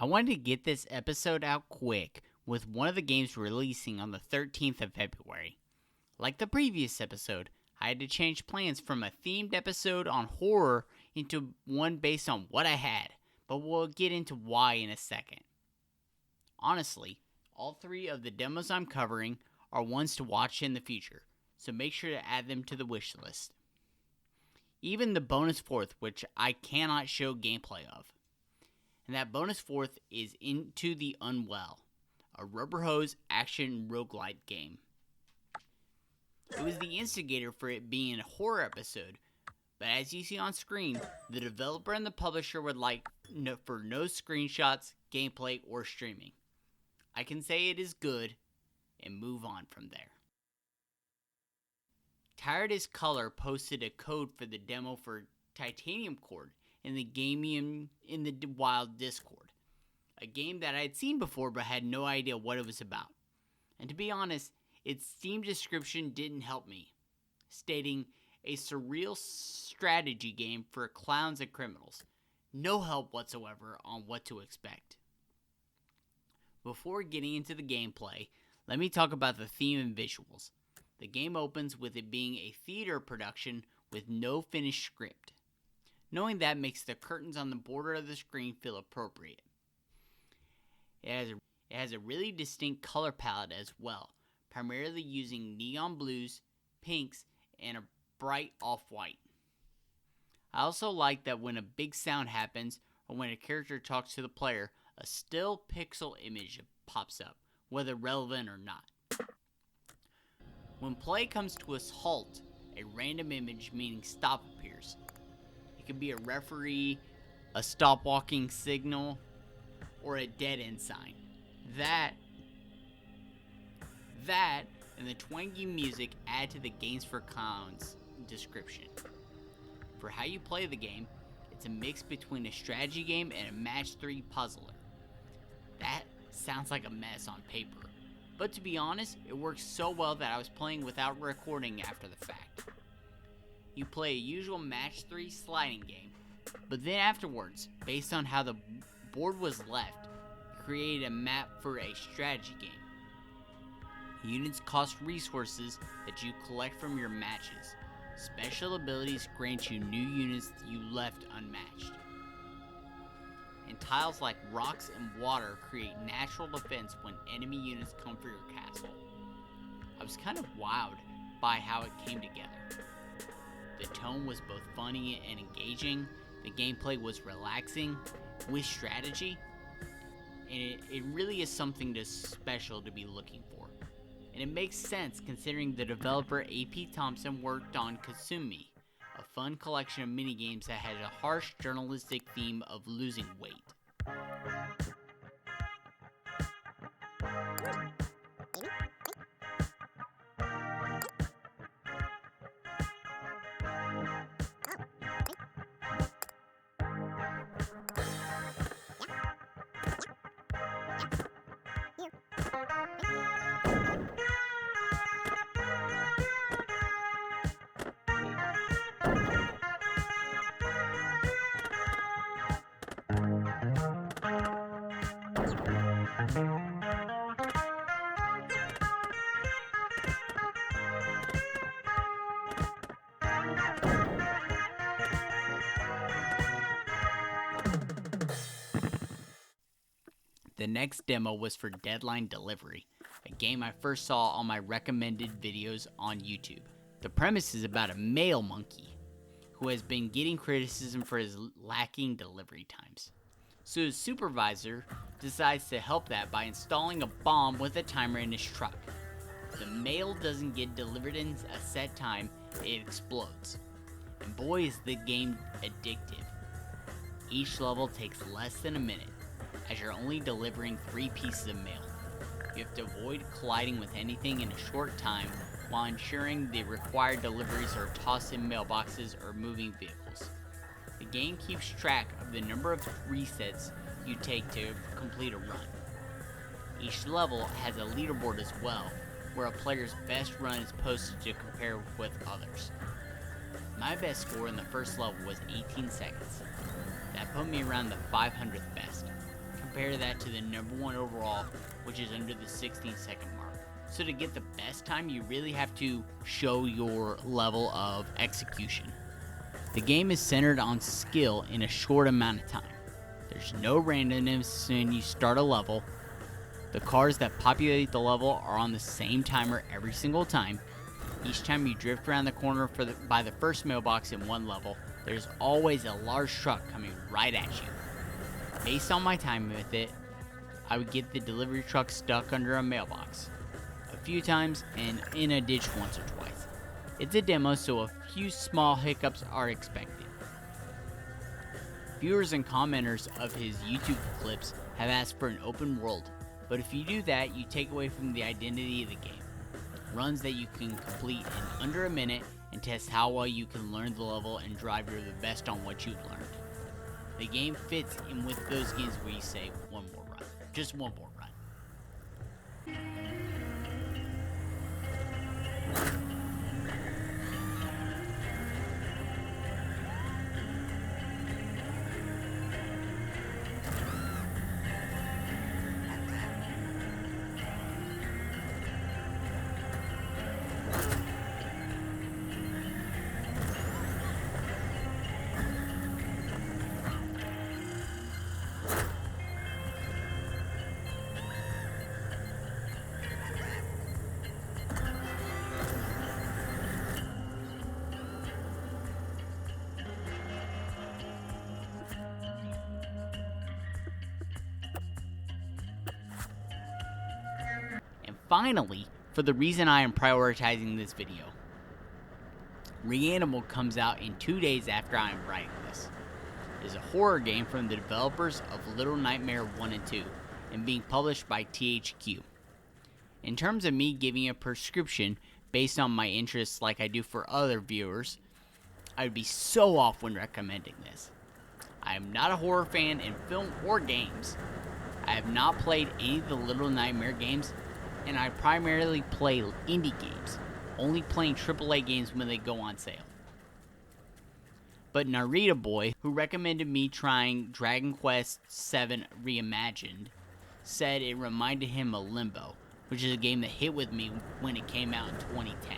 I wanted to get this episode out quick with one of the games releasing on the 13th of February. Like the previous episode, I had to change plans from a themed episode on horror into one based on what I had, but we'll get into why in a second. Honestly, all three of the demos I'm covering are ones to watch in the future, so make sure to add them to the wish list. Even the bonus fourth, which I cannot show gameplay of. And that bonus fourth is Into the Unwell, a rubber hose action roguelite game. It was the instigator for it being a horror episode, but as you see on screen, the developer and the publisher would like for no screenshots, gameplay, or streaming. I can say it is good and move on from there. Tired as Color posted a code for the demo for Titanium Cord in the Wild Discord, a game that I had seen before but had no idea what it was about. And to be honest, its Steam description didn't help me, stating a surreal strategy game for clowns and criminals. No help whatsoever on what to expect. Before getting into the gameplay, let me talk about the theme and visuals. The game opens with it being a theater production with no finished script. Knowing that makes the curtains on the border of the screen feel appropriate. It has a really distinct color palette as well, primarily using neon blues, pinks, and a bright off-white. I also like that when a big sound happens or when a character talks to the player, a still pixel image pops up, whether relevant or not. When play comes to a halt, a random image meaning stop appears. It could be a referee, a stop walking signal, or a dead end sign. That and the twangy music add to the Games for Clowns description. For how you play the game, it's a mix between a strategy game and a match 3 puzzler. That sounds like a mess on paper, but to be honest, it works so well that I was playing without recording after the fact. You play a usual match 3 sliding game, but then afterwards, based on how the board was left, create a map for a strategy game. Units cost resources that you collect from your matches. Special abilities grant you new units you left unmatched. And tiles like rocks and water create natural defense when enemy units come for your castle. I was kind of wowed by how it came together. The tone was both funny and engaging, the gameplay was relaxing, with strategy, and it really is something special to be looking for. And it makes sense considering the developer AP Thompson worked on Kasumi, a fun collection of minigames that had a harsh journalistic theme of losing weight. The next demo was for Deadline Delivery, a game I first saw on my recommended videos on YouTube. The premise is about a male monkey who has been getting criticism for his lacking delivery times. So his supervisor decides to help that by installing a bomb with a timer in his truck. If the mail doesn't get delivered in a set time, it explodes. And boy is the game addictive. Each level takes less than a minute, as you're only delivering 3 pieces of mail. You have to avoid colliding with anything in a short time while ensuring the required deliveries are tossed in mailboxes or moving vehicles. The game keeps track of the number of resets you take to complete a run. Each level has a leaderboard as well, where a player's best run is posted to compare with others. My best score in the first level was 18 seconds. That put me around the 500th best. compare that to the #1 overall, which is under the 16-second mark. So to get the best time, you really have to show your level of execution. The game is centered on skill in a short amount of time. There's no randomness when you start a level. The cars that populate the level are on the same timer every single time. Each time you drift around the corner by the first mailbox in one level, there's always a large truck coming right at you. Based on my time with it, I would get the delivery truck stuck under a mailbox a few times and in a ditch once or twice. It's a demo, so a few small hiccups are expected. Viewers and commenters of his YouTube clips have asked for an open world, but if you do that, you take away from the identity of the game. Runs that you can complete in under a minute and test how well you can learn the level and drive your the best on what you've learned. The game fits in with those games where you say one more run, just one more run. And finally, for the reason I am prioritizing this video, Reanimal comes out in 2 days after I am writing this. It is a horror game from the developers of Little Nightmare 1 and 2 and being published by THQ. In terms of me giving a prescription based on my interests like I do for other viewers, I would be so off when recommending this. I am not a horror fan in film or games. I have not played any of the Little Nightmare games, and I primarily play indie games, only playing AAA games when they go on sale. But Narita Boy, who recommended me trying Dragon Quest VII Reimagined, said it reminded him of Limbo, which is a game that hit with me when it came out in 2010.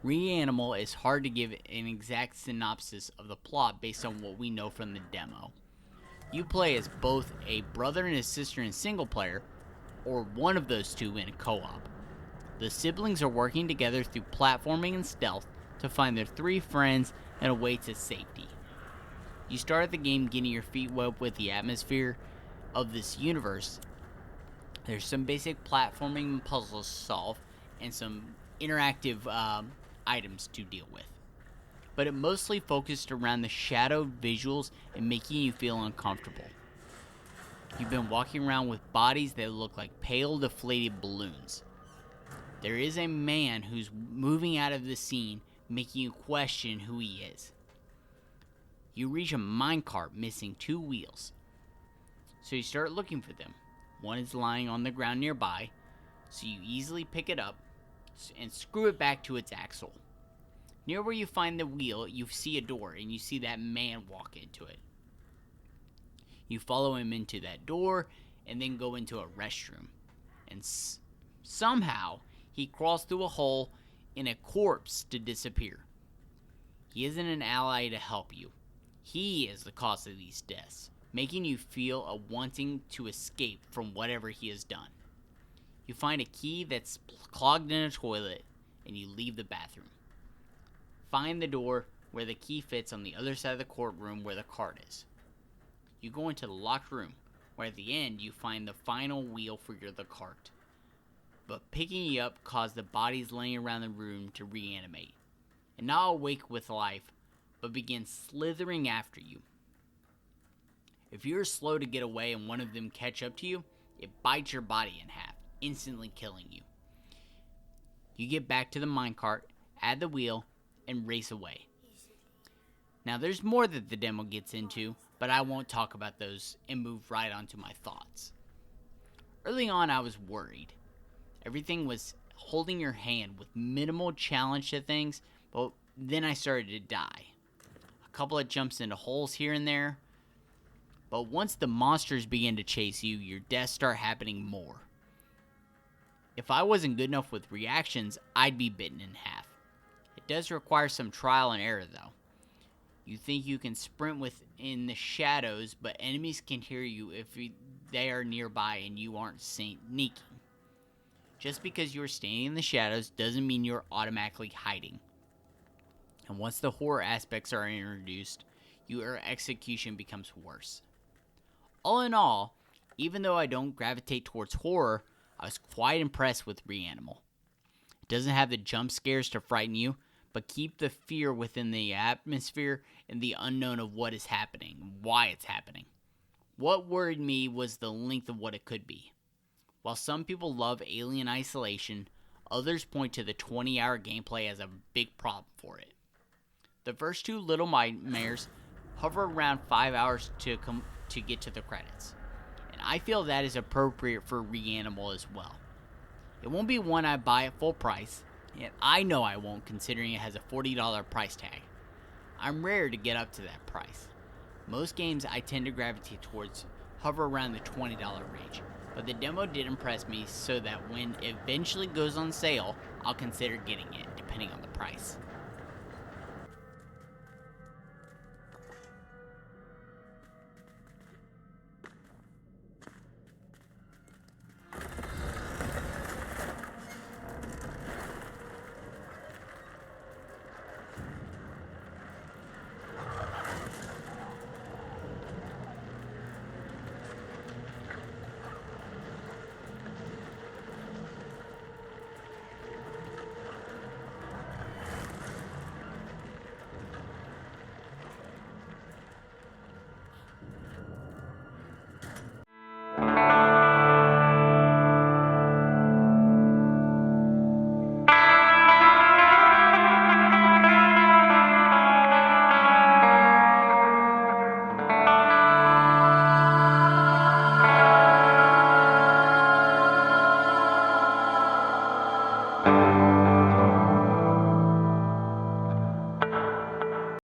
Reanimal is hard to give an exact synopsis of the plot based on what we know from the demo. You play as both a brother and a sister in single player, or one of those two in a co-op. The siblings are working together through platforming and stealth to find their 3 friends and a way to safety. You start the game getting your feet wet with the atmosphere of this universe. There's some basic platforming puzzles to solve and some interactive items to deal with. But it mostly focused around the shadowed visuals and making you feel uncomfortable. You've been walking around with bodies that look like pale, deflated balloons. There is a man who's moving out of the scene, making you question who he is. You reach a minecart missing 2 wheels, so you start looking for them. One is lying on the ground nearby, so you easily pick it up and screw it back to its axle. Near where you find the wheel, you see a door, and you see that man walk into it. You follow him into that door, and then go into a restroom. And somehow, he crawls through a hole in a corpse to disappear. He isn't an ally to help you. He is the cause of these deaths, making you feel a wanting to escape from whatever he has done. You find a key that's clogged in a toilet, and you leave the bathroom. Find the door where the key fits on the other side of the courtroom where the cart is. You go into the locked room, where at the end you find the final wheel for the cart. But picking you up caused the bodies laying around the room to reanimate, and not awake with life, but begin slithering after you. If you're slow to get away and one of them catch up to you, it bites your body in half, instantly killing you. You get back to the minecart, add the wheel, and race away. Now there's more that the demo gets into, but I won't talk about those and move right on to my thoughts. Early on I was worried. Everything was holding your hand with minimal challenge to things, but then I started to die. A couple of jumps into holes here and there. But once the monsters begin to chase you, your deaths start happening more. If I wasn't good enough with reactions, I'd be bitten in half. It does require some trial and error though. You think you can sprint within the shadows, but enemies can hear you if they are nearby and you aren't sneaking. Just because you're standing in the shadows doesn't mean you're automatically hiding. And once the horror aspects are introduced, your execution becomes worse. All in all, even though I don't gravitate towards horror, I was quite impressed with Reanimal. It doesn't have the jump scares to frighten you, but keep the fear within the atmosphere and the unknown of what is happening, why it's happening. What worried me was the length of what it could be. While some people love Alien Isolation, others point to the 20-hour gameplay as a big problem for it. The first two Little Nightmares hover around 5 hours to get to the credits, and I feel that is appropriate for Reanimal as well. It won't be one I buy at full price, and I know I won't considering it has a $40 price tag. I'm rare to get up to that price. Most games I tend to gravitate towards hover around the $20 range, but the demo did impress me so that when it eventually goes on sale, I'll consider getting it depending on the price.